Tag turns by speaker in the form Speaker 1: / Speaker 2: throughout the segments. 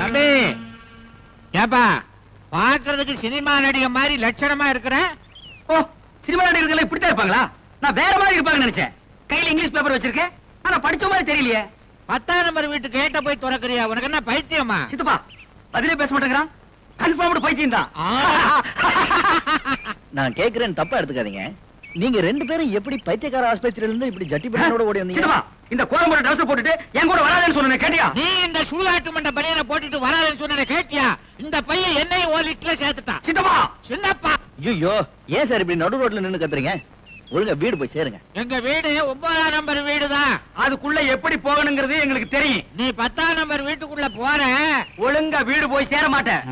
Speaker 1: தம்பி, ஏப்பா பாக்குறதுக்கு சினிமா நடிகை மாதிரி லட்சணமா இருக்கிற.
Speaker 2: ஓ, சினிமா நடிகர்கள் இப்படித்தான் இருப்பாங்களா? நான் வேற மாதிரி இருப்பாங்கன்னு நினைச்சேன். கையில இங்கிலீஷ் பேப்பர் வச்சிருக்கேன், ஆனா படிச்ச மாதிரி தெரியலையே.
Speaker 1: 10ஆம் நம்பர் வீட்டு கேட்ட போய் திறக்கறியா? உனக்கு என்ன பைத்தியமா?
Speaker 2: சித்தப்பா பதிலே பேச மாட்டேங்கிறான். கன்ஃபார்ம்டு பைத்தியம் தான்.
Speaker 3: நான் கேக்குறேன், தப்பா எடுத்துக்காதீங்க. நீங்க 2 பேரும் எப்படி பைத்தியக்கார ஆஸ்பத்திரியில இருந்து இப்படி ஜட்டி பனியனோட ஓடி வந்தீங்க?
Speaker 2: சித்தப்பா, இந்த கோலம்போட ட்ரெஸ் போட்டுட்டு என் கூட வராதேன்னு சொன்னேன், கேட்டியா?
Speaker 1: நீ இந்த சுடுகாட்டு மண்ட பனியனை போட்டுட்டு வராதுன்னு சொன்ன கேட்டியா? இந்த பையன் என்னையும் ஒரு லிட்டர்ல சேர்த்துட்டான்.
Speaker 2: சித்தப்பா,
Speaker 1: சின்னப்பா,
Speaker 3: ஐயோ, ஏன் சார் இப்படி நடு ரோட்ல நின்னு கத்துறீங்க? ஒழுங்கா வீடு போய் சேருங்க.
Speaker 1: எங்க வீடு 9ஆம் நம்பர் வீடுதான்.
Speaker 2: அதுக்குள்ள எப்படி போகணுங்கிறது எங்களுக்கு தெரியும்.
Speaker 1: நீ 10ஆம் நம்பர் வீட்டுக்குள்ள போற,
Speaker 2: ஒழுங்கா வீடு போய் சேர மாட்டேன்.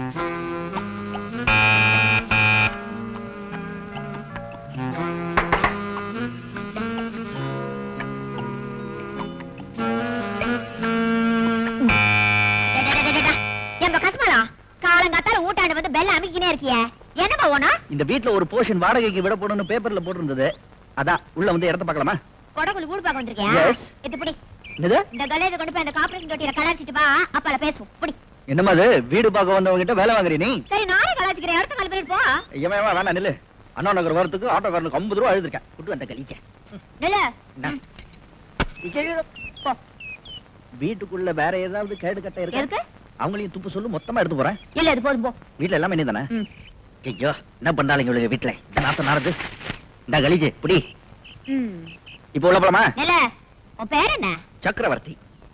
Speaker 4: ஊட்டாண்டு வந்து பெல்ல அமைக்கினே இருக்கிய, என்னமா ஓனா?
Speaker 3: இந்த வீட்ல ஒரு போர்ஷன் வாடகைக்கு விட போடணும்னு பேப்பர்ல போட்டிருந்தது. அதான் உள்ள வந்து இடத்த பார்க்கலாமா?
Speaker 4: கொடகுல கூடு பார்க்க வந்திருக்கியா?
Speaker 3: Yes.
Speaker 4: இது புடி.
Speaker 3: என்னது?
Speaker 4: இந்த கலேஜ கொண்டு போய் அந்த கார்ப்பரேஷன் தொட்டியில கலாச்சிட்டு வா, அப்பால பேசுவோம். புடி.
Speaker 3: என்னமா அது? வீடு பார்க்க வந்தவங்க கிட்ட வேலை வாங்குறீ நீ?
Speaker 4: சரி, நானே கலாச்சிக்கிறேன். அடுத்த கால் பண்ணிட்டு போ.
Speaker 3: ஏமா வேணாம், நில்லு. அண்ணா நகர் வரதுக்கு ஆட்டோக்காரனுக்கு 50 ரூபா எழுதிருக்கேன். குட்டு வந்த கலிக்க.
Speaker 4: நில்லு.
Speaker 3: போ. வீட்டுக்குள்ள வேற ஏதாவது கேடு கட்ட
Speaker 4: இருக்கு?
Speaker 3: இருக்கு? அவங்களையும் துப்பு சொல்லு, மொத்தமா எடுத்து போறேன்.
Speaker 4: இல்ல, இது போதும் போ.
Speaker 3: வீட்ல எல்லாம் என்ன தானே? ஐயோ, என்ன பண்றாங்க இவளுங்க வீட்ல? இந்த நாத்தம் நாரது. இந்த கலிஜே புடி. இப்போ உள்ள போலாமா?
Speaker 4: நில்லு. உன் பேர் என்ன?
Speaker 3: சக்கரவர்த்தி.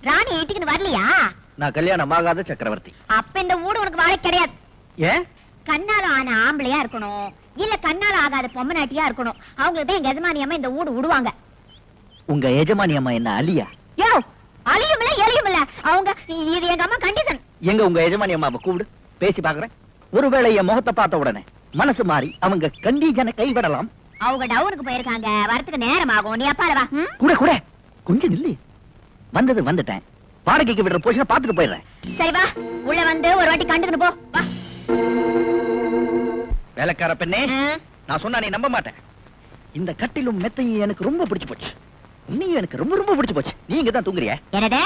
Speaker 4: ராணி வீட்டுக்கு வரலையா?
Speaker 3: நான் கல்யாணம் ஆகாத சக்கரவர்த்தி.
Speaker 4: அப்ப இந்த ஊடு உனக்கு வாழ கிடையாது.
Speaker 3: ஏன்?
Speaker 4: கண்ணால ஆன ஆம்பளையா இருக்கணும், இல்ல கண்ணால ஆகாத பொம்மநாட்டியா இருக்கணும். அவங்களுக்கு தான் எங்க எஜமானி அம்மா இந்த ஊடு விடுவாங்க.
Speaker 3: உங்க எஜமானி அம்மா என்ன அலியா?
Speaker 4: யோ, அழியும் இல்ல எலியும் இல்ல அவங்க. இது எங்க அம்மா கண்டிஷன்.
Speaker 3: எங்க உங்க எஜமானி அம்மாவை கூப்பிடு, பேசி பாக்குறேன். ஒருவேளை என் முகத்தை பார்த்த உடனே மனசு மாறி அவங்க கண்டிஜனை கைவிடலாம்.
Speaker 4: அவங்க டவுனுக்கு போயிருக்காங்க, வரத்துக்கு நேரம் ஆகும். நீ அப்பால வா.
Speaker 3: கூட கூட கொஞ்சம் நில்லு. வந்தது வந்துட்டேன். வாடகைக்கு விடுற போஷனை பார்த்துட்டு போயிடுறேன்.
Speaker 4: சரி வா, உள்ள வந்து ஒரு வாட்டி கண்டுக்கிட்டு போ. வா.
Speaker 3: வேலைக்கார பெண்ணே, நான் சொன்னா நீ நம்ப மாட்டேன். இந்த கட்டிலும் மெத்தையும் எனக்கு ரொம்ப பிடிச்சு போச்சு. நீயும் எனக்கு ரொம்ப ரொம்ப பிடிச்சு போச்சு. நீ இங்க தான் தூங்குறியா?
Speaker 4: என்னடா?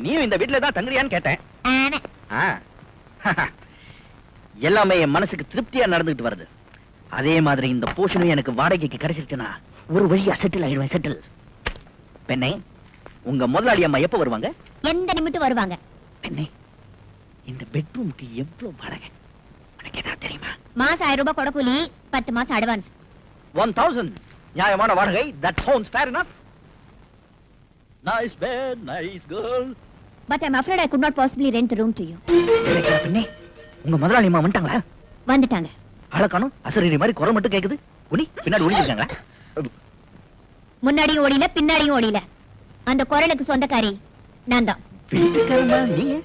Speaker 3: நீயும் இந்த வீட்டுல தான் தங்குறியான்னு கேட்டேன்.
Speaker 4: ஆனே.
Speaker 3: எல்லாமே என் மனசுக்கு திருப்தியா நடந்துட்டு வருது. அதே மாதிரி இந்த போஷனும் எனக்கு வாடகைக்கு கிடைச்சிருச்சுன்னா ஒரு வழியா செட்டில் ஆயிடுவேன். செட்டில். பெண்ணே, உங்க முதலாளி அம்மா எப்ப வருவாங்க?
Speaker 4: எந்த நிமிடம் வருவாங்க?
Speaker 3: பெண்ணே, இந்த பெட்ரூமுக்கு எவ்வளவு வாடகை உனக்கு ஏதாவது தெரியுமா?
Speaker 4: மாசம் 1000 ரூபாய் கொடக்கூலி, 10 மாசம் அட்வான்ஸ்.
Speaker 3: 1000 நியாயமான வாடகை. That sounds fair enough. Nice bed, nice girl.
Speaker 4: But I'm afraid I could not possibly rent the room to you.
Speaker 3: வேலைக்கார பெண்ணே, உங்க முதலாளி அம்மா வந்துட்டாங்களா?
Speaker 4: வந்துட்டாங்க.
Speaker 3: ஆளக்கானும் அசரீரி மாதிரி குரல் மட்டும் கேக்குது. குனி பின்னாடி ஒளிஞ்சிருக்காங்களா?
Speaker 4: முன்னாடியும் ஓடில, பின்னாடியும் ஓடில. அந்த குரலுக்கு சொந்தக்காரி நான் தான்.
Speaker 3: வீட்டுக்காரமா நீங்க?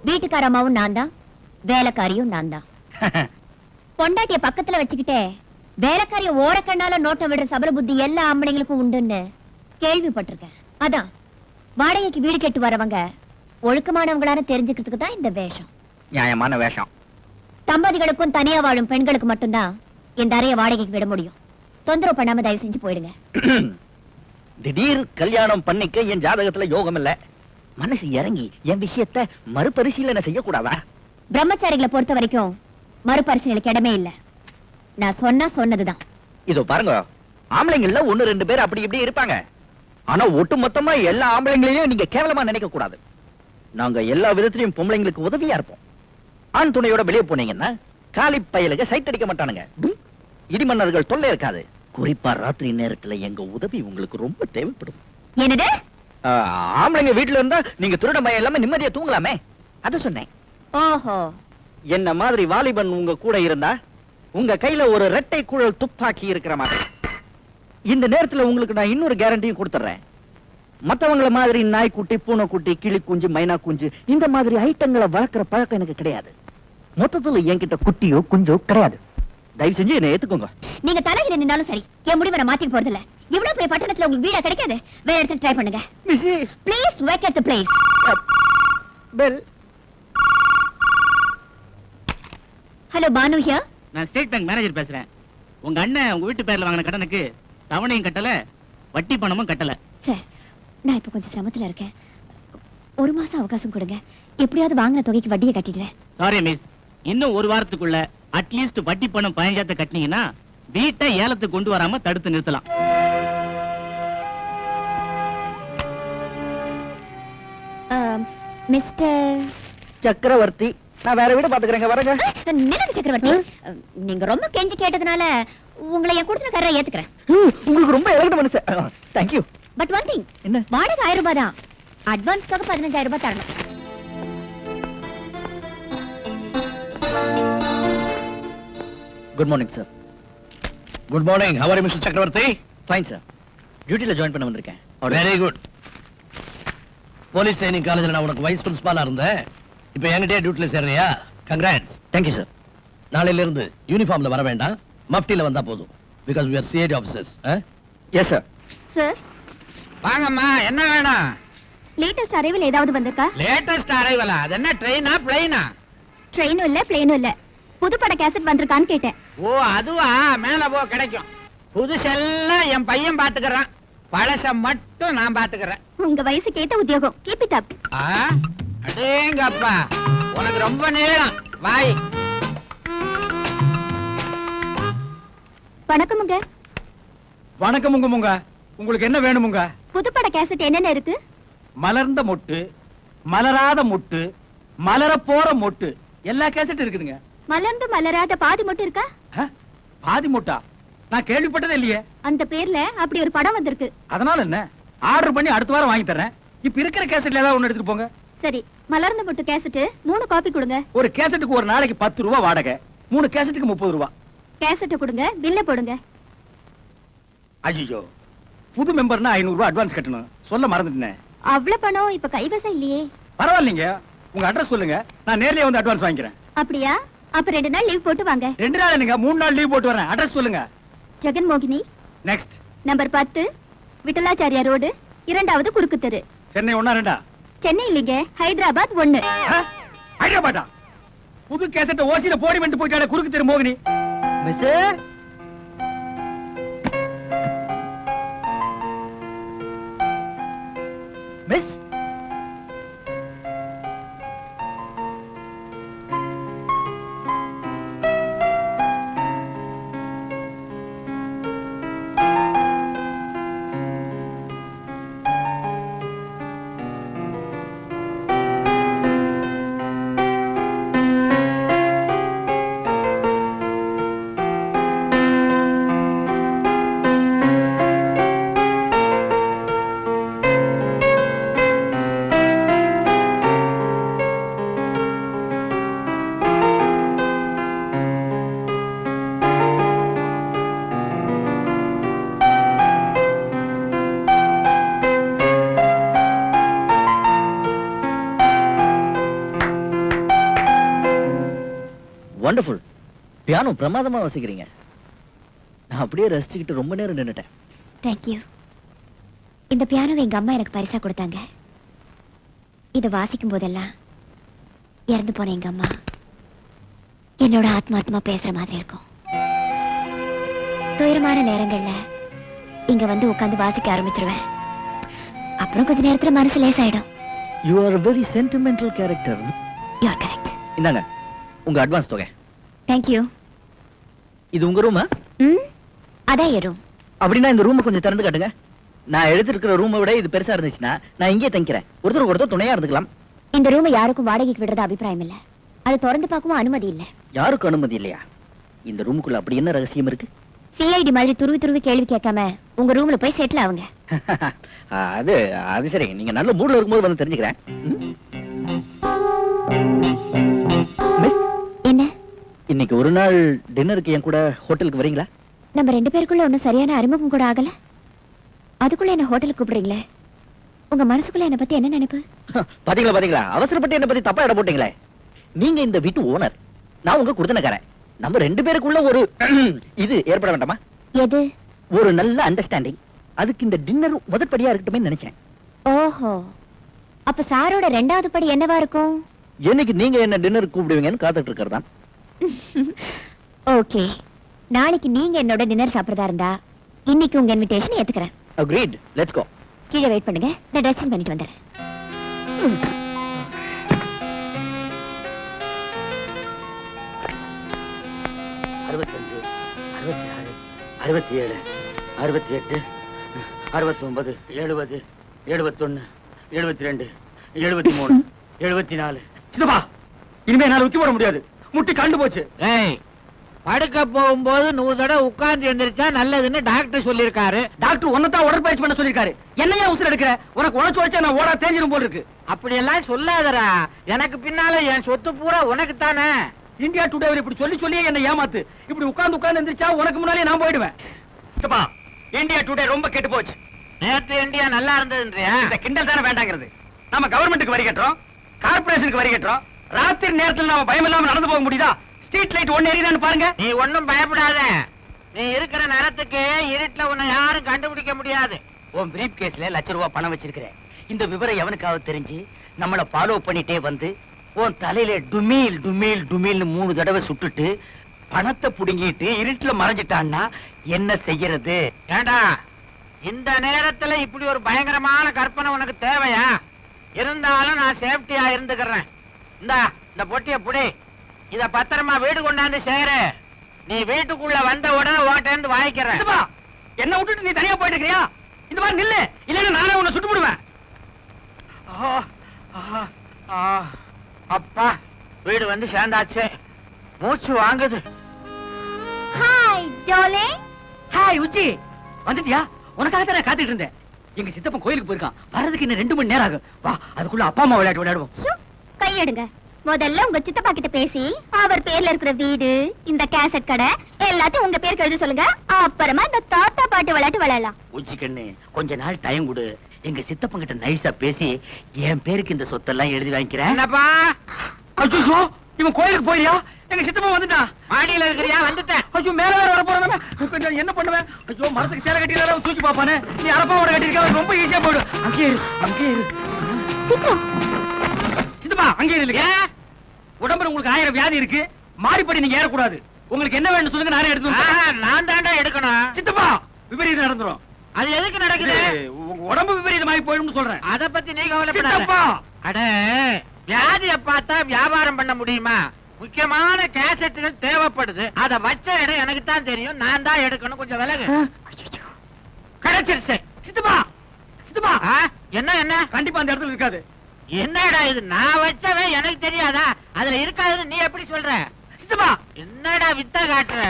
Speaker 4: வீட்டுக்கார அம்மாவும் நான் தான், வேலைக்காரியும் நான் தான். பொண்டாட்டிய பக்கத்துல வச்சுக்கிட்டே வேலைக்காரிய ஓரக்கண்ணால நோட்டம் விடுற சபல புத்தி எல்லா ஆம்பளைங்களுக்கும் உண்டுன்னு கேள்விப்பட்டிருக்கேன். அதான் வாடகைக்கு வீடு கேட்டு வரவங்க ஒழுக்கமானவங்களான தெரிஞ்சுக்கிறதுக்கு தான் இந்த வேஷம்.
Speaker 3: நியாயமான வேஷம்.
Speaker 4: தம்பதிகளுக்கும் தனியா வாழும் பெண்களுக்கு மட்டும்தான் இந்த அறைய வாடகைக்கு விட முடியும். தொந்தரவு பண்ணாம தயவு செஞ்சு போயிடுங்க.
Speaker 3: திடீர் கல்யாணம் பண்ணிக்க என் ஜாதகத்துல யோகம் இல்ல. மனசு இறங்கி என் விஷயத்தை மறுபரிசீலனை செய்யக்கூடாதா?
Speaker 4: பிரம்மச்சாரிகளை பொறுத்த வரைக்கும் மறுபரிசீலனைக்கு இடமே இல்ல. நான் சொன்னா சொன்னதுதான்.
Speaker 3: இதோ பாருங்க, ஆம்பளைங்கள்ல 1-2 பேர் அப்படி இப்படி இருப்பாங்க. ஆனா ஒட்டு மொத்தமா எல்லா ஆம்பளைங்களையும் நீங்க கேவலமா நினைக்க கூடாது. நாங்க எல்லா விதத்திலையும் பொம்பளைங்களுக்கு உதவியா இருப்போம். ஆண் துணையோட வெளியே போனீங்கன்னா காலி பயலுக சைட் அடிக்க மாட்டானுங்க. இடிமன்னர்கள் தொல்லை இருக்காது. குறிப்பா ராத்திரி நேரத்துல எங்க உதவி உங்களுக்கு ரொம்ப தேவைப்படும்.
Speaker 4: என்னது?
Speaker 3: ஆம்பளைங்க வீட்டுல இருந்தா நீங்க திருட மயம் இல்லாம நிம்மதியா தூங்கலாமே, அது சொன்னேன்.
Speaker 4: ஓஹோ.
Speaker 3: என்ன மாதிரி வாலிபன் உங்க கூட இருந்தா உங்க கையில ஒரு இரட்டை குழல் துப்பாக்கி இருக்கிற மாதிரி. இந்த நேரத்துல உங்களுக்கு நான் இன்னொரு கேரண்டியும் கொடுத்துறேன். மத்தவங்கள மாதிரி நாய்க்குட்டி, பூனைக்குட்டி, கிளி குஞ்சு, மைனா குஞ்சு இந்த மாதிரி ஐட்டங்களை வளர்க்கிற பழக்கம் எனக்கு கிடையாது. மொத்தத்துல என்கிட்ட குட்டியோ குஞ்சோ கிடையாது. தயவு செஞ்சு என்ன ஏத்துக்கோங்க.
Speaker 4: நீங்க தலையில நின்னாலும் சரி, என் முடிவை நான் மாத்திக்க போறது இல்ல. இவ்வளவு பெரிய பட்டணத்துல உங்களுக்கு வீடா கிடைக்காது. வேற இடத்துல ட்ரை பண்ணுங்க. Please wake at the place.
Speaker 3: Bell.
Speaker 4: Hello, Banu here.
Speaker 1: நான் ஸ்டேட் பேங்க் மேனேஜர் பேசுறேன். உங்க அண்ணன் உங்க வீட்டு பேர்ல வாங்கின கடனுக்கு தவணையும் கட்டல, வட்டி பணமும் கட்டல.
Speaker 4: சார், நான் இப்ப கொஞ்சம் சிரமத்துல இருக்கேன். ஒரு மாசம் அவகாசம் கொடுங்க, எப்படியாவது வாங்கின தொகைக்கு வட்டியை கட்டிடுறேன்.
Speaker 5: சாரி மிஸ், இன்னும் ஒரு வாரத்துக்குள்ள அட்லீஸ்ட் வட்டி பணம் 15,000 கட்டினீங்கன்னா வீட்டை ஏலத்துக்கு கொண்டு வராம தடுத்து நிறுத்தலாம்.
Speaker 4: மிஸ்டர்
Speaker 3: சக்கரவர்த்தி, நான் வேற வீடு பாத்துக்கிறேங்க, வரங்க.
Speaker 4: நிலவு சக்கரவர்த்தி, நீங்க ரொம்ப கெஞ்சி கேட்டதுனால உங்களை என் கொடுத்துருக்கார ஏத்துக்கிறேன்.
Speaker 3: உங்களுக்கு ரொம்ப இறங்கிட்ட மனசு. தேங்க்யூ.
Speaker 4: பட் ஒன் திங்,
Speaker 3: என்ன?
Speaker 4: வாடகை 1000 ரூபாய் தான். அட்வான்ஸ்க்காக 15,000 ரூபாய் தரணும்.
Speaker 3: Good morning sir.
Speaker 6: Good morning. How are you mister Chakravarthy?
Speaker 3: Fine sir. டியூட்டில ஜாயின் பண்ண வந்திருக்கேன்.
Speaker 6: Very good. போலீஸ் ட்ரைனிங் காலேஜ்ல நான் உனக்கு வைஸ் பிரின்சிபாலா இருந்தேன். இப்போ என்கிட்டயே டியூட்டில சேர்றியா? கங்க்ராட்ஸ்.
Speaker 3: Thank you sir.
Speaker 6: நாளையில இருந்து யூனிஃபார்ம்ல வர வேண்டாம், மஃப்டில வந்தா போதும். Because we are CID officers.
Speaker 3: Yes sir.
Speaker 4: Sir,
Speaker 1: வாங்கம்மா, என்ன வேணும்?
Speaker 4: லேட்டஸ்ட் அரைவல் ஏதாவது வந்திருக்கா?
Speaker 1: லேட்டஸ்ட் அரைவலா? அது என்ன ட்ரெயினா பிளைனா?
Speaker 4: ட்ரெயினும் இல்ல, பிளேனும் இல்ல. புதுப்பட கேசட் வந்திருக்கான்னு கேட்டேன்.
Speaker 1: ஓ அதுவா, மேல போ கிடைக்கும். புதுசெல்லாம் என் பையன் பாத்துக்கறான், பழச மட்டும் நான் பாத்துக்கறேன்.
Speaker 4: உங்க வயசுக்கு ஏத்த உத்தியோகம். Keep it up.
Speaker 1: அடேங்கப்பா, உனக்கு ரொம்ப நீளம் வாய்.
Speaker 4: வணக்கமுங்க.
Speaker 2: வணக்கம் உங்க உங்களுக்கு என்ன வேணுமுங்க?
Speaker 4: புதுப்பட கேசட் என்னென்ன இருக்கு?
Speaker 2: மலர்ந்த மொட்டு, மலராத மொட்டு, மலர போற மொட்டு, எல்லா கேசட் இருக்குதுங்க.
Speaker 4: மலர்ந்து மலராத பாதி மட்டும் இருக்கா?
Speaker 2: பாதி மொட்டா? நான் கேள்விப்பட்டதே இல்லையே.
Speaker 4: அந்த பேர்ல அப்படி ஒரு படம் வந்திருக்கு.
Speaker 2: அதனால என்ன, ஆர்டர் பண்ணி அடுத்த வாரம் வாங்கி தரேன். இப்ப இருக்கிற கேசட்ல ஏதாவது ஒண்ணு எடுத்துட்டு போங்க.
Speaker 4: சரி, மலர்ந்த மொட்டு கேசட் 3 காப்பி கொடுங்க.
Speaker 2: ஒரு கேசட்டுக்கு ஒரு நாளைக்கு 10 ரூபாய் வாடகை, 3 கேசட்டுக்கு 30 ரூபாய்.
Speaker 4: கேசட் கொடுங்க, பில்ல போடுங்க.
Speaker 2: ஐயோ, புது மெம்பர்னா 500 ரூபாய் அட்வான்ஸ் கட்டணும், சொல்ல மறந்துட்டேன்.
Speaker 4: அவ்வளவு பணம் இப்ப கைவசம் இல்லையே.
Speaker 2: பரவாயில்லைங்க, உங்க அட்ரஸ் சொல்லுங்க, நான் நேர்லயே வந்து அட்வான்ஸ் வாங்கிக்கிறேன்.
Speaker 4: அப்படியா? அப்ப 2 நாள் லீவ் போட்டு வாங்க.
Speaker 2: 2 நாள் என்னங்க, 3 நாள் லீவ் போட்டு வரேன். அட்ரஸ் சொல்லுங்க.
Speaker 4: ஜெகன் மோகினி,
Speaker 2: நெக்ஸ்ட்
Speaker 4: நம்பர் 10, விட்டலாச்சாரியா ரோடு, 2வது குறுக்கு தெரு.
Speaker 2: சென்னை 1 2?
Speaker 4: சென்னை இல்லைங்க, ஹைதராபாத் 1.
Speaker 2: ஹைதராபாத்தா? புது கேசட்ட ஓசியில போடி வந்து போயிட்டாலே குறுக்கு தெரு மோகினி.
Speaker 3: Miss, miss, wonderful. பியானோ பிரமாதமா வாசிக்கிறீங்க. நான் அப்படியே ரசிச்சுக்கிட்டு ரொம்ப நேரம் நின்னுட்டேன்.
Speaker 4: தேங்க்யூ. இந்த பியானோவை எங்க அம்மா எனக்கு பரிசா கொடுத்தாங்க. இத வாசிக்கும் போதெல்லாம் இறந்து போன எங்க அம்மா என்னோட ஆத்மார்த்தமா பேசுற மாதிரி இருக்கும். துயரமான நேரங்கள்ல இங்க வந்து உட்கார்ந்து வாசிக்க ஆரம்பிச்சிருவேன். அப்புறம் கொஞ்ச நேரத்துல மனசு லேசாயிடும்.
Speaker 3: You are a very sentimental character.
Speaker 4: You are correct.
Speaker 3: இந்தாங்க உங்க அட்வான்ஸ் தொகை.
Speaker 4: தேங்க்யூ.
Speaker 3: இது உங்க ரூமா?
Speaker 4: அதான் ஏறும்.
Speaker 3: அப்படின்னா இந்த ரூமை கொஞ்சம் திறந்து காட்டுங்க. நான் எழுதிருக்கிற ரூமை விட இது பெருசா இருந்துச்சுன்னா நான் இங்கே தங்கிக்கிறேன். ஒருத்தர் துணையா இருந்துக்கலாம்.
Speaker 4: இந்த ரூமை யாருக்கும் வாடகைக்கு விடுறது அபிப்பிராயம் இல்ல. அது திறந்து பார்க்கவும் அனுமதி இல்ல.
Speaker 3: யாருக்கும் அனுமதி இல்லையா? இந்த ரூமுக்குள்ள அப்படி என்ன ரகசியம் இருக்கு?
Speaker 4: சிஐடி மாதிரி துருவி கேள்வி கேட்காம உங்க ரூம்ல போய் செட்டில் ஆகுங்க.
Speaker 3: அது சரி, நீங்க நல்ல மூட்ல இருக்கும்போது வந்து தெரிஞ்சுக்கிறேன்.
Speaker 4: என்ன,
Speaker 3: இன்னைக்கு ஒரு நாள் டின்னருக்கு என் கூட ஹோட்டலுக்கு வரீங்களா?
Speaker 4: நம்ம 2 பேருக்குள்ள ஒன்னும் சரியான அறிமுகம் கூட ஆகல. அதுக்குள்ள என்ன ஹோட்டலுக்கு கூப்பிடுறீங்களே? உங்க மனசுக்குள்ள என்ன பத்தி என்ன நினைப்பு?
Speaker 3: பாத்தீங்களா, அவசரப்பட்டு என்ன பத்தி தப்பா இட போட்டீங்களே. நீங்க இந்த வீட்டு ஓனர், நான் உங்க குடுத்தனக்காரன். நம்ம 2 பேருக்குள்ள ஒரு இது ஏற்பட வேண்டாமா?
Speaker 4: எது?
Speaker 3: ஒரு நல்ல அண்டர்ஸ்டாண்டிங். அதுக்கு இந்த டின்னர் முதற்படியா இருக்கட்டுமே நினைச்சேன்.
Speaker 4: ஓஹோ, அப்ப சாரோட 2வது படி என்னவா இருக்கும்?
Speaker 3: என்னைக்கு நீங்க என்ன டின்னர் கூப்பிடுவீங்கன்னு காத்துட்டு இருக்கிறதா.
Speaker 4: ஓகே, நாளைக்கு நீங்க என்னோட டின்னர் சாப்பிடுறதா இருந்தா இன்னைக்கு உங்க இன்விடேஷன் ஏத்துக்கிறேன்.
Speaker 3: Agreed. Let's go.
Speaker 4: கீழே வெயிட் பண்ணுங்க, நான் ட்ரெஸ்ஸிங் பண்ணிட்டு வந்துடுறேன்.
Speaker 2: அறுபத்தஞ்சு, 66, 67, 68, 69, 70, 71, 72, 73, 74. சித்தப்பா, இனிமே என்னால உச்சி போட முடியாது. முட்டி கண்டு போச்சு.
Speaker 1: ஏய், படுக்க போகும்போது 100 தடவை உட்கார்ந்து எந்திரிச்சா நல்லதுன்னு டாக்டர் சொல்லிருக்காரு.
Speaker 2: டாக்டர் உன்னதான் உடற்பயிற்சி பண்ண சொல்லிருக்காரு. என்னையா உசுர எடுக்கிற? உனக்கு உழைச்சு வச்சா நான் ஓடா தேஞ்சிரும் போல் இருக்கு.
Speaker 1: அப்படி எல்லாம் சொல்லாதடா. எனக்கு பின்னால என் சொத்து பூரா உனக்கு தானே.
Speaker 2: இந்தியா டுடே இப்படி சொல்லி சொல்லியே என்ன ஏமாத்து. இப்படி உட்கார்ந்து எந்திரிச்சா உனக்கு முன்னாலே நான் போயிடுவேன். சித்தப்பா, இந்தியா டுடே ரொம்ப கெட்டு போச்சு.
Speaker 1: நேத்து இந்தியா நல்லா இருந்ததுன்றியா?
Speaker 2: இந்த கிண்டல் தானே வேண்டாங்கிறது. நம்ம கவர்மெண்ட்டுக்கு வரி கட்டுறோம், கார்பரேஷனுக்கு வரி கட்டுறோம். ராத்திரி நேரத்தில் நாம பயம் இல்லாம நடந்து போக முடியுதா? ஸ்ட்ரீட் லைட் ஒன்னு எரியுதான்னு பாருங்க.
Speaker 1: நீ ஒண்ணும் பயப்படாத. நீ இருக்கிற நேரத்துக்கு இருட்டுல உன்னை யாரும் கண்டுபிடிக்க முடியாது.
Speaker 2: உன் பிரீப் கேஸ்ல ₹1,00,000 பணம் வச்சிருக்கிறேன். இந்த விவரம் எவனுக்காவது தெரிஞ்சு நம்மள ஃபாலோ பண்ணிட்டே வந்து உன் தலையில டுமீல் டுமீல் டுமீல்னு 3 தடவை சுட்டுட்டு பணத்தை புடுங்கிட்டு இருட்டுல மறைஞ்சிட்டான்னா என்ன செய்யறது?
Speaker 1: ஏண்டா, இந்த நேரத்துல இப்படி ஒரு பயங்கரமான கற்பனை உனக்கு தேவையா? இருந்தாலும் நான் சேஃப்டியா இருந்துக்கிறேன். இந்த பொட்டிய புடி. இத பத்திரமா வீடு கொண்டாந்து சேரு. நீ வீட்டுக்குள்ள வந்த உடனே ஓட்டேந்து வாங்கிக்கிறேன்.
Speaker 2: என்ன விட்டுட்டு நீ தனியா போயிட்டு இருக்கியா? இந்த மாதிரி நில்லு, இல்லைன்னா நானே உன்னை சுட்டு விடுவேன்.
Speaker 1: அப்பா, வீடு வந்து சேர்ந்தாச்சு. மூச்சு வாங்குது.
Speaker 4: ஹாய் ஜோலே.
Speaker 2: ஹாய் உச்சி, வந்துட்டியா? உனக்காக தான் காத்துட்டு இருந்தேன். எங்க சித்தப்பன் கோயிலுக்கு போயிருக்கான். வர்றதுக்கு இன்னும் 2 மணி நேரம் ஆகும். வா, அதுக்குள்ள அப்பா அம்மா விளையாட்டு விளையாடுவோம்.
Speaker 4: கையெடுங்க. முதல்ல உங்க சித்தப்பா கிட்ட பேசி அவர் பேர்ல இருக்கிற வீடு, இந்த கேசட் கடை எல்லாத்தையும் உங்க பேருக்கு எழுத சொல்லுங்க. அப்புறமா இந்த தாத்தா பாட்டு விளையாட்டு விளையாடலாம்.
Speaker 2: உச்சி கண்ணு, கொஞ்ச நாள் டைம் கொடு. எங்க சித்தப்பன் கிட்ட நைஸா பேசி என் பேருக்கு இந்த சொத்தெல்லாம் எழுதி வாங்கிக்கிறேன்.
Speaker 1: என்னப்பா?
Speaker 2: ஐயோ, இவன் கோயிலுக்கு போயிரியா? எங்க சித்தப்பன் வந்துட்டான்.
Speaker 1: மாடியில இருக்கிறியா? வந்துட்டேன்.
Speaker 2: ஐயோ, மேல வேற வர போறேன். என்ன பண்ணுவேன்? ஐயோ, மரத்துக்கு சேலை கட்டிடுறாரு, தூக்கி பாப்பானே. நீ அரப்பாவோட கட்டிருக்க, ரொம்ப ஈஸியா போயிடு. அங்கே இரு. சித்தப்பா, அங்கே இல்லையா? உடம்புல உங்களுக்கு 1000 வியாதி இருக்கு. மாடிப்படி நீங்க ஏறக்கூடாது. உங்களுக்கு என்ன வேணும் சொல்லுங்க, நானே எடுத்து.
Speaker 1: நான் தாண்டா எடுக்கணும்.
Speaker 2: சித்தப்பா, விபரீதம் நடந்துரும்.
Speaker 1: அது எதுக்கு நடக்குது?
Speaker 2: உங்க உடம்பு விபரீதமாகி போயிடும் சொல்றேன்.
Speaker 1: அத பத்தி நீ கவலைப்படாத. அட, வியாதிய பார்த்தா வியாபாரம் பண்ண முடியுமா? முக்கியமான கேசட்டுகள் தேவைப்படுது. அத வச்ச இடம் எனக்கு தான் தெரியும். நான் தான் எடுக்கணும். கொஞ்சம் விலகு. கிடைச்சிருச்சு.
Speaker 2: சித்தப்பா,
Speaker 1: என்ன
Speaker 2: கண்டிப்பா அந்த இடத்துல இருக்காது.
Speaker 1: என்னடா இது? நான் வச்சவன் எனக்கு தெரியாதா? அதுல இருக்காதுன்னு நீ எப்படி சொல்ற?
Speaker 2: சித்தப்பா,
Speaker 1: என்னடா வித்த காட்டுற?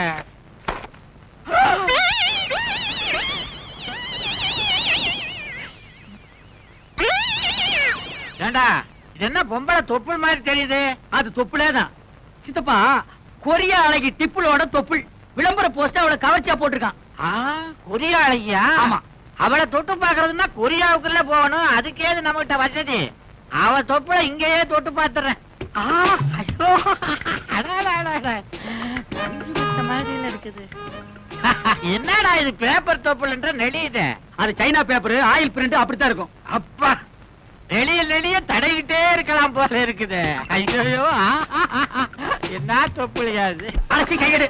Speaker 1: ஏண்டா, இது என்ன பொம்பளை தொப்புள் மாதிரி தெரியுது?
Speaker 2: அது தொப்புளேதான். சித்தப்பா, கொரியா அழகி டிப்புளோட தொப்புள் விளம்பர போஸ்ட் அவளை கவர்ச்சியா போட்டிருக்கான்.
Speaker 1: கொரியா அழகியா?
Speaker 2: ஆமா.
Speaker 1: அவளை தொட்டு பாக்குறதுன்னா கொரியாவுக்குள்ள போகணும். அதுக்கேது நம்ம கிட்ட வசதி. அவ தொப்புல இங்கேயே தொட்டு பாத்துறேன். இருக்குது. என்னடா இது? பேப்பர் தொப்புல்ன்ற நெளியுது.
Speaker 2: அது சைனா பேப்பர், ஆயில் பிரிண்ட் அப்படித்தான் இருக்கும்.
Speaker 1: அப்பா, நெளிய தடைகிட்டே இருக்கலாம் போல இருக்குது. ஐயோ, என்ன தொப்புளியா இது?
Speaker 2: அழைச்சி கையெடு.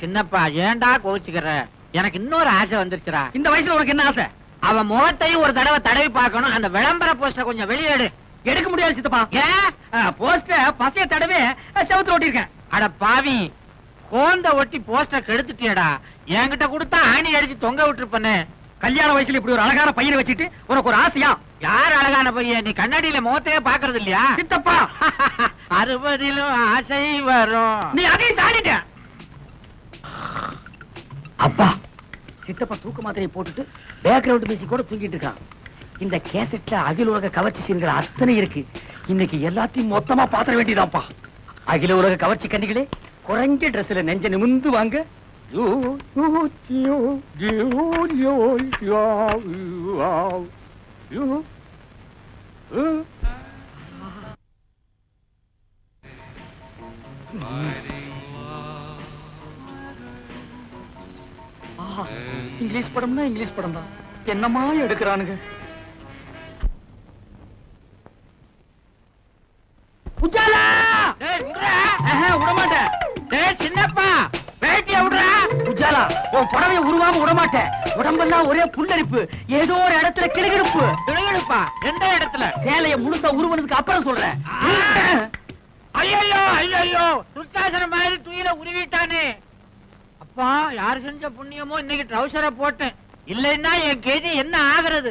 Speaker 1: சின்னப்பா, ஏன்டா கோச்சுக்கிற? எனக்கு இன்னொரு ஆசை வந்துருச்சுடா.
Speaker 2: இந்த வயசுல உனக்கு என்ன ஆசை?
Speaker 1: அவன் முகத்தையும் ஒரு தடவை தடவி பார்க்கணும். அந்த விளம்பர போஸ்டர் கொஞ்சம் வெளியேடு.
Speaker 2: எடுக்க முடியாது சித்தப்பா.
Speaker 1: ஏன்?
Speaker 2: போஸ்டர் பசைய தடவை செவுத்துல ஓட்டிருக்கேன்.
Speaker 1: அட பாவி, கோந்த ஒட்டி போஸ்டர் கெடுத்துட்டியடா. என்கிட்ட கொடுத்தா ஆணி அடிச்சு தொங்க விட்டுருப்பனே.
Speaker 2: கல்யாண வயசுல இப்படி ஒரு அழகான பையனை வச்சுட்டு உனக்கு ஒரு ஆசையா?
Speaker 1: யார் அழகான பையன்? நீ கண்ணாடியில முகத்தையே பாக்குறது இல்லையா?
Speaker 2: சித்தப்பா,
Speaker 1: 60லும் ஆசை வரும்.
Speaker 2: நீ அதையும் தாண்டிட்ட. அப்பா, சித்தப்பா தூக்க மாத்திரையை போட்டுட்டு பேக்ரவுண்ட் மியூசிக் கூட தூங்கிட்டு இருக்கான். இந்த கேசட்ல அகில உலக கவர்ச்சி சீன்கள் அத்தனை இருக்கு. இன்னைக்கு எல்லாத்தையும் மொத்தமா பாத்திர வேண்டியதாப்பா. அகில உலக கவர்ச்சி கண்ணிகளே, குறைஞ்ச ட்ரெஸ்ல நெஞ்ச நிமிந்து வாங்க. இங்கிலீஷ் படம்னா இங்கிலீஷ் படம் தான். என்னமா எடுக்கிறானுங்க? விடமாட்டேன்.
Speaker 1: சின்னப்பா, வேட்டிய விடுறா.
Speaker 2: உஜாலா, உன் புடவைய உருவாம விடமாட்டேன். உடம்பெல்லாம் ஒரே புல்லரிப்பு, ஏதோ ஒரு இடத்துல கிளுகிழுப்பு.
Speaker 1: கிளுகிழுப்பா? எந்த இடத்துல?
Speaker 2: சேலைய முழுசா உருவனதுக்கு அப்புறம் சொல்றேன்.
Speaker 1: ஐயோ ஐயோ, துர்ச்சாசனம் மாதிரி துயில உருவிட்டானே. அப்பா, யார் செஞ்ச புண்ணியமோ இன்னைக்கு ட்ரௌசரை போட்டேன். இல்லைன்னா என் கேஜி என்ன ஆகுறது?